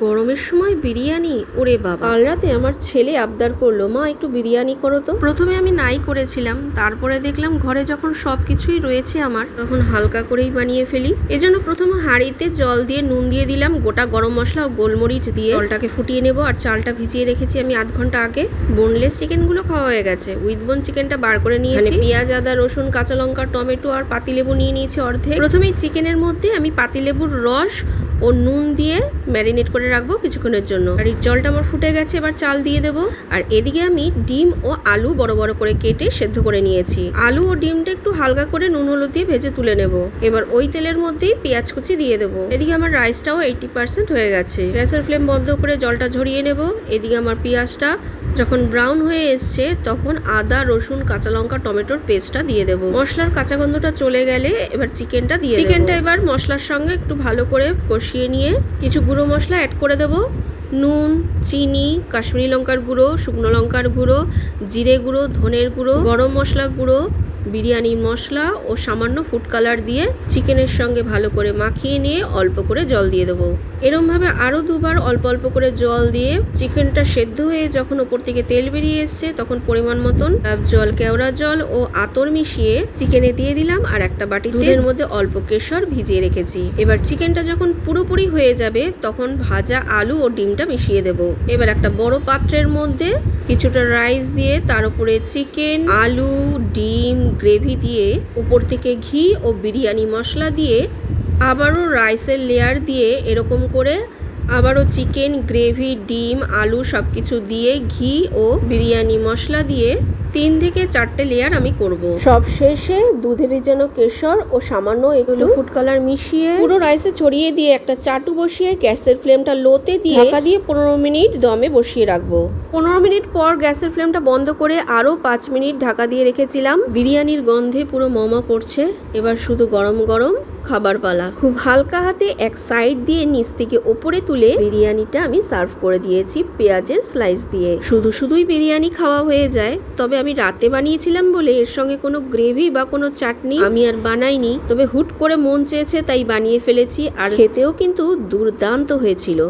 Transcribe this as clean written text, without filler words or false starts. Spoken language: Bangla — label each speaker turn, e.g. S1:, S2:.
S1: গরমের সময় বিরিয়ানি, ওরে বাবা। কাল রাতে আমার ছেলে আবদার করলো, মা একটু বিরিয়ানি করো তো। প্রথমে আমি নাই করেছিলাম, তারপরে দেখলাম ঘরে যখন সবকিছুই রয়েছে আমার, তখন হালকা করেই বানিয়ে ফেলি। এজন্য প্রথমে হাঁড়িতে জল দিয়ে নুন দিয়ে দিলাম, গোটা গরম মশলা ও গোলমরিচ দিয়ে জলটাকে ফুটিয়ে নেব। আর চালটা ভিজিয়ে রেখেছি আমি আধ ঘন্টা আগে। বোনলেস চিকেন গুলো খাওয়া হয়ে গেছে, উইথ বোন চিকেনটা বার করে নিয়েছি। পেঁয়াজ, আদা, রসুন, কাঁচা লঙ্কা, টমেটো আর পাতিলেবু নিয়ে নিয়েছি অর্ধেক। প্রথমে চিকেনের মধ্যে আমি পাতিলেবুর রস ও নুন দিয়ে ম্যারিনেট করে রাখবো কিছুক্ষণের জন্য। আর এই জলটা আমার ফুটে গেছে, এবার চাল দিয়ে দেবো। আর এদিকে আমি ডিম ও আলু বড় বড় করে কেটে সেদ্ধ করে নিয়েছি। আলু ও ডিমটা একটু হালকা করে নুন হলুদ দিয়ে ভেজে তুলে নেব। এবার ওই তেলের মধ্যেই পেঁয়াজ কুচি দিয়ে দেবো। এদিকে আমার রাইসটাও 80% হয়ে গেছে। গ্যাসের ফ্লেম বন্ধ করে জলটা ঝরিয়ে নেব। এদিকে আমার পেঁয়াজটা যখন ব্রাউন হয়ে এসছে, তখন আদা, রসুন, কাঁচা লঙ্কা, টমেটোর পেস্টটা দিয়ে দেবো। মশলার কাঁচা গন্ধটা চলে গেলে এবার চিকেনটা দিয়ে দেবো। চিকেনটা এবার মশলার সঙ্গে একটু ভালো করে কষিয়ে নিয়ে কিছু গুঁড়ো মশলা অ্যাড করে দেবো। নুন, চিনি, কাশ্মীরি লঙ্কার গুঁড়ো, শুকনো লঙ্কার গুঁড়ো, জিরে গুঁড়ো, ধনের গুঁড়ো, গরম মশলা গুঁড়ো, বিরিয়ানি মশলা ও সামান্য ফুড কালার দিয়ে চিকেনের সঙ্গে ভালো করে মাখিয়ে নিয়ে অল্প করে জল দিয়ে দেবো। এরমভাবে আরও দুবার অল্প অল্প করে জল দিয়ে চিকেনটা সেদ্ধ হয়ে যখন ওপর থেকে তেল বেরিয়ে এসছে, তখন পরিমাণ মতন জল, কেওড়া জল ও আতর মিশিয়ে চিকেনে দিয়ে দিলাম। আর একটা বাটিতে দুধের মধ্যে অল্প কেশর ভিজিয়ে রেখেছি। এবার চিকেনটা যখন পুরোপুরি হয়ে যাবে, তখন ভাজা আলু ও ডিমটা মিশিয়ে দেব। এবার একটা বড় পাত্রের মধ্যে কিছুটা রাইস দিয়ে তার উপরে চিকেন, আলু, ডিম, গ্রেভি দিয়ে উপর থেকে ঘি ও বিরিয়ানি মশলা দিয়ে আবারও রাইসের লেয়ার দিয়ে এরকম করে আবারও চিকেন, গ্রেভি, ডিম, আলু সব কিছু দিয়ে ঘি ও বিরিয়ানি মশলা দিয়ে 3 থেকে 4টে লেয়ার আমি করব। সব শেষে দুধে ভেজানো কেশর ও সামান্য একটু ফুড কালার মিশিয়ে পুরো রাইসে ছড়িয়ে দিয়ে একটা চাটু বসিয়ে গ্যাসের ফ্লেমটা লোতে দিয়ে ঢাকা দিয়ে 15 মিনিট দমে বসিয়ে রাখবো। 15 মিনিট পর গ্যাসের ফ্লেমটা বন্ধ করে আরও 5 মিনিট ঢাকা দিয়ে রেখেছিলাম। বিরিয়ানির গন্ধে পুরো মমা করছে। এবার শুধু গরম গরম খাবার পালা। খুব হালকা হাতে এক সাইড দিয়ে নিচ থেকে ওপরে তুলে বিরিয়ানিটা আমি সার্ভ করে দিয়েছি পেঁয়াজের স্লাইস দিয়ে। শুধুই বিরিয়ানি খাওয়া হয়ে যায়, তবে আমি রাতে বানিয়েছিলাম বলে এর সঙ্গে কোনো গ্রেভি বা কোনো চাটনি আমি আর বানাইনি। তবে হুট করে মন চেয়েছে তাই বানিয়ে ফেলেছি, আর খেতেও কিন্তু দুর্দান্ত হয়েছিল।